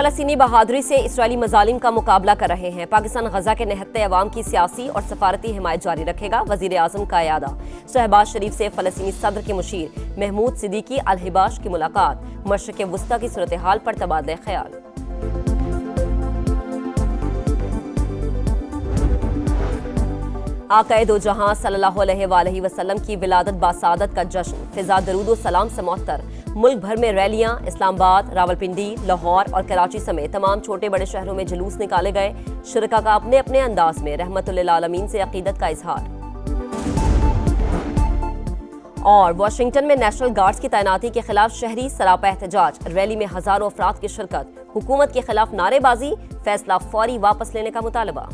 फ़लस्तीनी बहादुरी से इसराइली मजालिम का मुकाबला कर रहे हैं। पाकिस्तान गजा के निहत्ते अवाम की सियासी और सफारती हिमायत जारी रखेगा। वजीर आजम का इयादा। शहबाज शरीफ से फ़लस्तीनी सदर के मुशीर महमूद सिद्दीकी अल-हिबाश की मुलाकात। मशरिक़ वुस्ता की सूरत हाल पर तबादले ख्याल। आक़ाए दो जहां सल्लल्लाहु अलैहि वसल्लम की विलादत बासादत का जश्न। फिजा दरूद सलाम से मुअत्तर। मुल्क भर में रैलियां। इस्लामाबाद, रावलपिंडी, लाहौर और कराची समेत तमाम छोटे बड़े शहरों में जुलूस निकाले गए। शुरका का अपने अपने अंदाज में रहमतुल्लिल आलमीन से अकीदत का इजहार। और वाशिंगटन में नेशनल गार्ड्स की तैनाती के खिलाफ शहरी सरापा एहतजाज। रैली में हजारों अफराद की शिरकत। हुकूमत के खिलाफ नारेबाजी। फैसला फौरी वापस लेने का मुतालबा।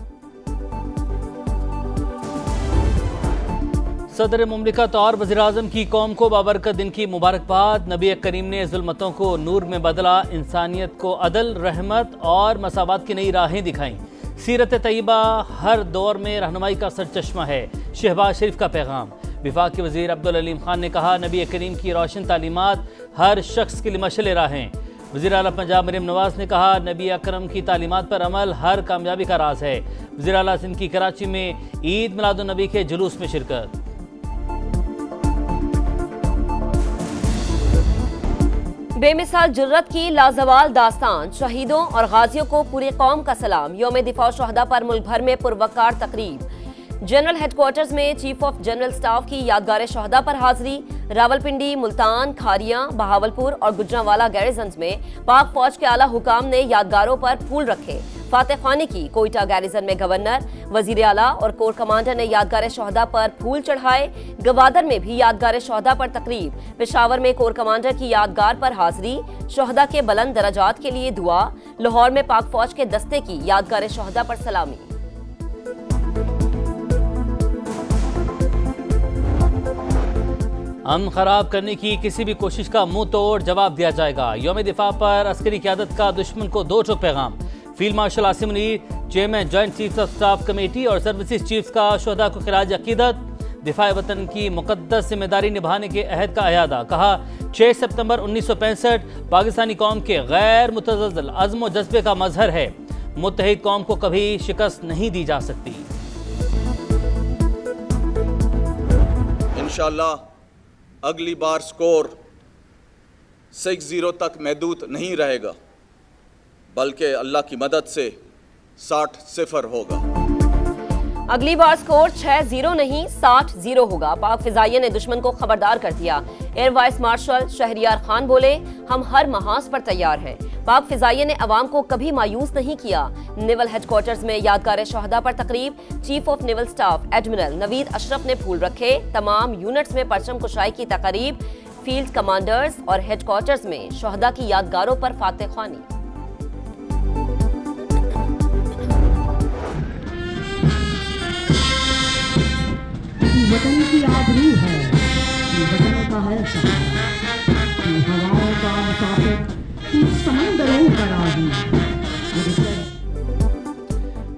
सदर मुमलिकत और वज़ीर आज़म की कौम को बाबरकत दिन की मुबारकबाद। नबी करीम ने जुल्मतों को नूर में बदला, इंसानियत को अदल, रहमत और मसावत की नई राहें दिखाईं। सीरत तैयबा हर दौर में रहनुमाई का सरचश्मा है। शहबाज शरीफ का पैगाम। विफाक के वज़ीर अब्दुल अलीम खान ने कहा, नबी करीम की रोशन तालीमात हर शख्स के लिए मशअल राहें। वज़ीर आला पंजाब मरीम नवाज ने कहा, नबी अकरम की तालीमात पर अमल हर कामयाबी का राज है। वज़ीर आला सिंध की कराची में ईद मिलादुन नबी के जुलूस में शिरकत। बेमिसाल जुर्रत की लाजवाल दास्तान। शहीदों और गाजियों को पूरी कौम का सलाम। यौम दिफा शहदा पर मुल्क भर में पुरवकार तकरीब। जनरल हेडक्वार्टर्स में चीफ ऑफ जनरल स्टाफ की यादगार शहदा पर हाजिरी। रावलपिंडी, मुल्तान, खारियां, बहावलपुर और गुजरांवाला गैरिजन्स में पाक फौज के आला हुकाम ने यादगारों पर फूल रखे। फातह खानी की। कोयटा गैरिजन में गवर्नर, वजीर आला और कोर कमांडर ने यादगार शहदा पर फूल चढ़ाए। गवादर में भी यादगार शहदा पर तकरीब। पेशावर में कोर कमांडर की यादगार पर हाजिरी। शहदा के बुलंद दराजात के लिए दुआ। लाहौर में पाक फौज के दस्ते की यादगार शहदा पर सलामी। अमन खराब करने की किसी भी कोशिश का मुंह तोड़ जवाब दिया जाएगा। यौम दिफा पर अस्करी क़यादत का दुश्मन को दो टूक पैगाम। Field marshal Asim Munir, chairman joint chiefs of staff committee और सर्विसेज चीफ्स का शहदा को खिराज अकीदत। दिफा वतन की मुकद्दस जिम्मेदारी निभाने के अहद का अयादा। कहा, 6 सितंबर 1965 पाकिस्तानी कौम के गैर मुतज़्ज़ल अज़्म व जज्बे का मजहर है। मुत्तहिद कौम को कभी शिकस्त नहीं दी जा सकती। इंशाअल्लाह अगली बार स्कोर 6-0 तक महदूद नहीं रहेगा, बल्कि अल्लाह की मदद से 60-0 होगा। अगली बार स्कोर 6-0 नहीं 60-0 होगा। पाक फिजाइया ने दुश्मन को खबरदार कर दिया। Air vice marshal Shahriyar Khan बोले, हम हर महाज पर तैयार हैं। पाक फिजाइया ने अवाम को कभी मायूस नहीं किया। नेवल हेडक्वार्टर्स में यादगार शहदा पर तकरीब। Chief of naval staff admiral Naveed Ashraf ने फूल रखे। तमाम यूनिट्स में परचम कुशाई की तकरीब। फील्ड कमांडर्स और हेडक्वार्टर्स में शहदा की यादगारों पर फातह खानी। वतन की आबरू है, वतन का है सहारा, हवाओं का मुसाफिर, समंदरों का राही।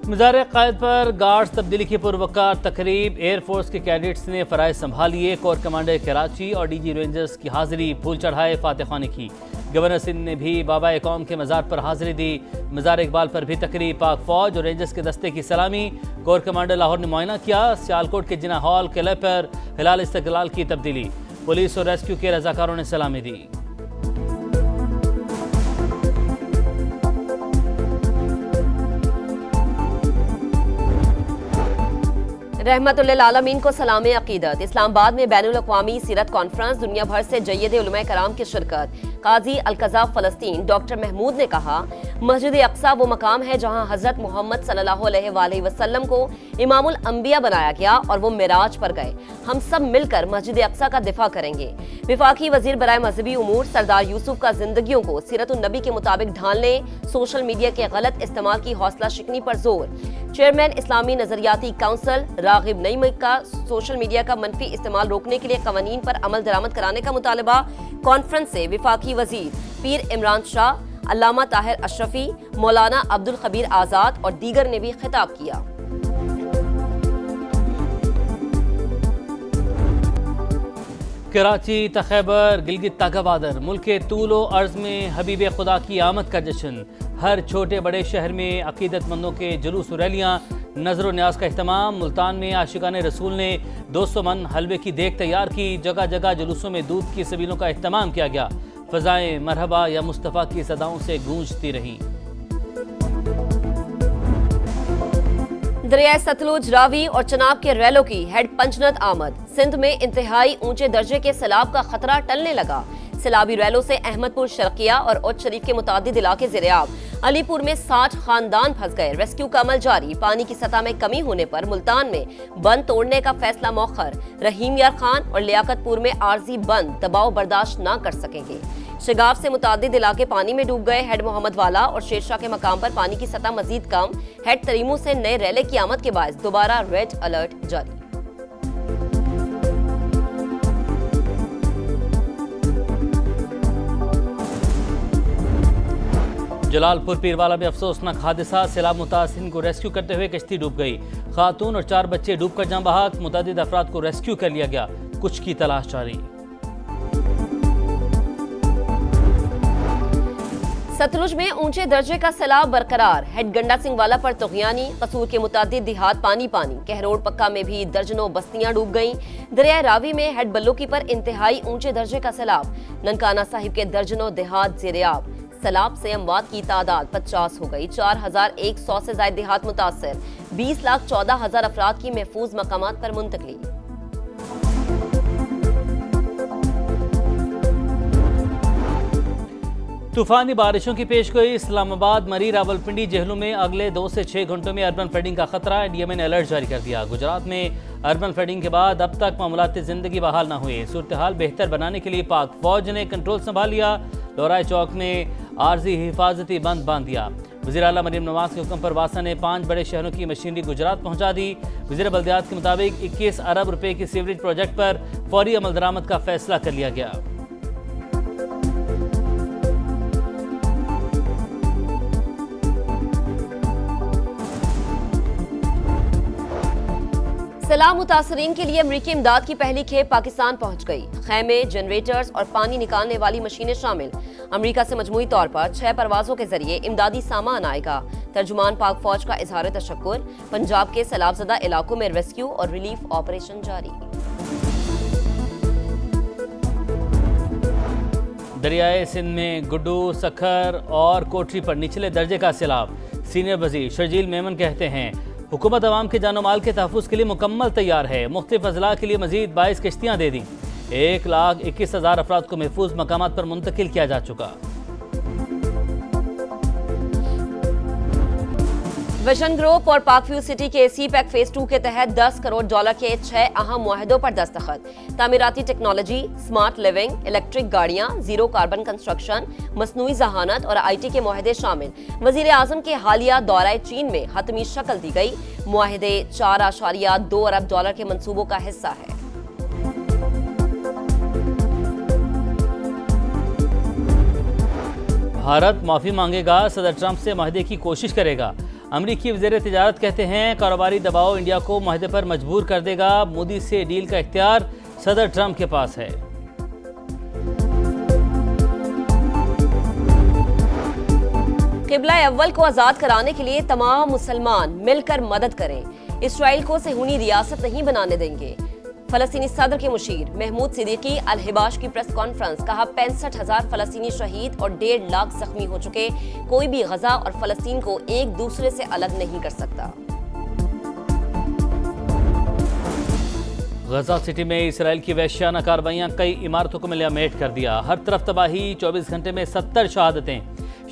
मज़ार क़ायद पर गार्ड्स तब्दीली की पुरवकार तकरीब। एयरफोर्स के कैडेट्स ने फ़राइज़ संभालिए। कोर कमांडर कराची और डीजी रेंजर्स की हाजिरी। फूल चढ़ाए, फातह खानी की। गवर्नर सिंध ने भी बाबा कौम के मज़ार पर हाजिरी दी। मज़ार इकबाल पर भी तकरीब। पाक फौज और रेंजर्स के दस्ते की सलामी। कोर कमांडर लाहौर ने मुआयना किया। सियालकोट के जिना हॉल किले पर हिलाल इस्तक़लाल की तब्दीली। पुलिस और रेस्क्यू के रजाकारों ने सलामी दी। रहमतुल्लिल आलमीन को सलाम अकीदत। इस्लामाबाद में बैनुल अक़वामी सीरत कॉन्फ्रेंस। दुनिया भर से जय्यद उलमा कराम की शिरकत। काजी अलकज़ा फ़लस्तीन डॉक्टर महमूद ने कहा, मस्जिद अक़सा वो मकाम है जहाँ हज़रत मोहम्मद सल्लल्लाहु अलैहि वसल्लम को इमामुल अंबिया बनाया गया और वो मिराज पर गए। हम सब मिलकर मस्जिद अक़सा का दिफा करेंगे। विफाकी वज़ीर बराए मजहबी उमूर सरदार यूसुफ का जिंदगियों को सीरतुन नबी के मुताबिक ढालने, सोशल मीडिया के गलत इस्तेमाल की हौसला शिकनी पर जोर। चेयरमैन इस्लामी नजरियाती काउंसिल रागिब नईम का सोशल मीडिया का मनफी इस्तेमाल रोकने के लिए कवानीन पर अमल दरामद कराने का मुतालबा। कॉन्फ्रेंस से विफाकी वजीर पीर इमरान शाह, अल्लामा ताहिर अशरफी, मौलाना अब्दुल खबीर आज़ाद और दीगर ने भी खिताब किया। कराची, तखैबर, गिलगित तागाबादर, मुल्क के तूलो अर्ज में हबीब खुदा की आमद का जश्न। हर छोटे बड़े शहर में अकीदतमंदों के जुलूस रैलियां, नजर न्याज का अहतमाम। मुल्तान में आशिकाने रसूल ने 200 मन हलवे की देग तैयार की। जगह जगह जुलूसों में दूध की सबीलों का अहतमाम किया गया। फजाएं मरहबा या मुस्तफ़ा की सदाओं से गूंजती रहीं। दरिया सतलुज, रावी और चनाब के रैलों की हेड पंचनद आमद। सिंध में इंतहाई ऊंचे दर्जे के सैलाब का खतरा टलने लगा। सैलाबी रैलों से अहमदपुर, शर्किया और उच्च शरीफ के मुतादिद इलाके ज़ेर-ए-आब। अलीपुर में 60 खानदान फंस गए। रेस्क्यू का अमल जारी। पानी की सतह में कमी होने पर मुल्तान में बंद तोड़ने का फैसला मौखर। रहीम यार खान और लियाकतपुर में आर्जी बंद दबाव बर्दाश्त न कर सकेंगे। शिगाफ से मुतादिद इलाके पानी में डूब गए। हेड मोहम्मद वाला और शेरशाह के मकाम पर पानी की सतह मजीद कम। हेड तरीमू से नए रैले की आमद के बाद दोबारा रेड अलर्ट जारी। जलालपुर पीरवाला में अफसोसनाक हादसा। सैलाब मुतासिरीन को रेस्क्यू करते हुए कश्ती डूब गई। खातून और 4 बच्चे डूबकर जान बहक। मुतअद्दिद अफराद को रेस्क्यू कर लिया गया। कुछ की तलाश जारी। सतलुज में ऊंचे दर्जे का सैलाब बरकरार। हेड गंडा सिंह वाला पर तुगयानी। कसूर के मुतादिद देहात पानी पानी। कहरोड पक्का में भी दर्जनों बस्तियां डूब गईं। दरिया रावी में हेड बल्लोकी पर इंतहाई ऊंचे दर्जे का सैलाब। ननकाना साहिब के दर्जनों देहात ज़ेर-ए-आब। सैलाब से अमवात की तादाद 50 हो गई। 4100 से ज्यादा देहात मुतासर। 20,14,000 अफराद की महफूज मकामात पर मुंतकली। तूफानी बारिशों की पेशगोई। इस्लामाबाद, मरी, रावलपिंडी, जेहलू में अगले 2 से 6 घंटों में अर्बन फ्लडिंग का खतरा। एनडीएमए ने अलर्ट जारी कर दिया। गुजरात में अर्बन फ्लडिंग के बाद अब तक मामूलात जिंदगी बहाल न हुए। सूरत हाल बेहतर बनाने के लिए पाक फौज ने कंट्रोल संभाल लिया। लोराई चौक में आर्जी हिफाजती बंद बांध दिया। वज़ीर आला मरीम नवाज के हुक्म पर वासा ने 5 बड़े शहरों की मशीनरी गुजरात पहुंचा दी। वज़ीर बल्दियात के मुताबिक 21 अरब रुपए की सीवरेज प्रोजेक्ट पर फौरी अमल दरामद का फैसला कर लिया गया। सैलाब मुतासरीन के लिए अमरीकी इमदाद की पहली खेप पाकिस्तान पहुंच गई। खैमे, जनरेटर्स और पानी निकालने वाली मशीनें शामिल। अमरीका से मजमूई तौर पर 6 परवाजों के जरिए इमदादी सामान आएगा। तर्जुमान पाक फौज का इजहार तशक्कुर। पंजाब के सैलाबजदा इलाकों में रेस्क्यू और रिलीफ ऑपरेशन जारी। दरियाए सिंध में गुड्डू, सखर और कोठरी पर निचले दर्जे का सैलाब। सीनियर वजीर शर्जील मेमन कहते हैं हुकूमत अवाम के जानो माल के तहफ़्फ़ुज़ के लिए मुकम्मल तैयार है। मुख्तलिफ अज़ला के लिए मजीद 22 कश्तियाँ दे दी। 1,21,000 अफराद को महफूज मकामात पर मुंतकिल किया जा चुका। विजन ग्रुप और पाकव्यू सिटी के सीपैक फेज 2 के तहत $10 करोड़ के 6 अहम मुआहदों पर दस्तखत। तामीराती टेक्नोलॉजी, स्मार्ट लिविंग, इलेक्ट्रिक गाड़ियां, जीरो कार्बन कंस्ट्रक्शन, मसनूई जहानत और IT के मुआहदे शामिल। वजीर आजम के हालिया दौरा चीन में हतमी शक्ल दी गई। मुआहदे $4.2 अरब के मंसूबों का हिस्सा है। भारत माफी मांगेगा, सदर ट्रंप से मुआहदे की कोशिश करेगा। अमरीकी वज़ीर तिजारत कहते हैं कारोबारी दबाव इंडिया को मुआहदे पर मजबूर कर देगा। मोदी से डील का इख्तियार सदर ट्रंप के पास है। किबला अव्वल को आजाद कराने के लिए तमाम मुसलमान मिलकर मदद करें। इसराइल को सेहूनी रियासत नहीं बनाने देंगे। फलस्तीनी सदर के मुशीर महमूद सिद्दीकी अल-हिबाश की प्रेस कॉन्फ्रेंस। कहा 65,000 फलस्तीनी शहीद और 1.5 लाख जख्मी हो चुके। कोई भी गजा और फलस्तीन को एक दूसरे से अलग नहीं कर सकता। गजा सिटी में इसराइल की वहशियाना कार्रवाइयां कई इमारतों को मिलामेट कर दिया। हर तरफ तबाही। 24 घंटे में 70 शहादतें।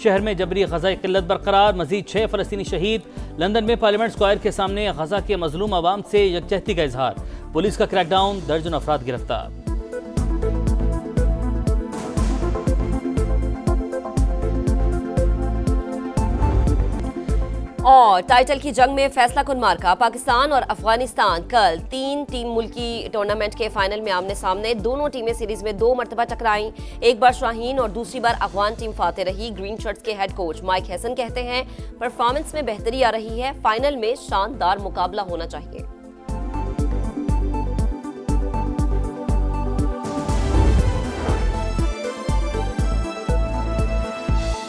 शहर में जबरी गजा किल्लत बरकरार। मजीद 6 फलस्तीनी शहीद। लंदन में पार्लियामेंट स्क्वायर के सामने गजा के मजलूम अवाम से यकजहती का इजहार। पुलिस का क्रैकडाउन। दर्जन अफराद गिरफ्तार। और टाइटल की जंग में फैसला कुन मार्का। पाकिस्तान और अफगानिस्तान कल 3 टीम मुल्की टूर्नामेंट के फाइनल में आमने सामने। दोनों टीमें सीरीज में 2 मरतबा टकराईं। एक बार शाहीन और दूसरी बार अफगान टीम फाते रही। ग्रीन शर्ट्स के हेड कोच माइक हैसन कहते हैं परफॉर्मेंस में बेहतरी आ रही है। फाइनल में शानदार मुकाबला होना चाहिए।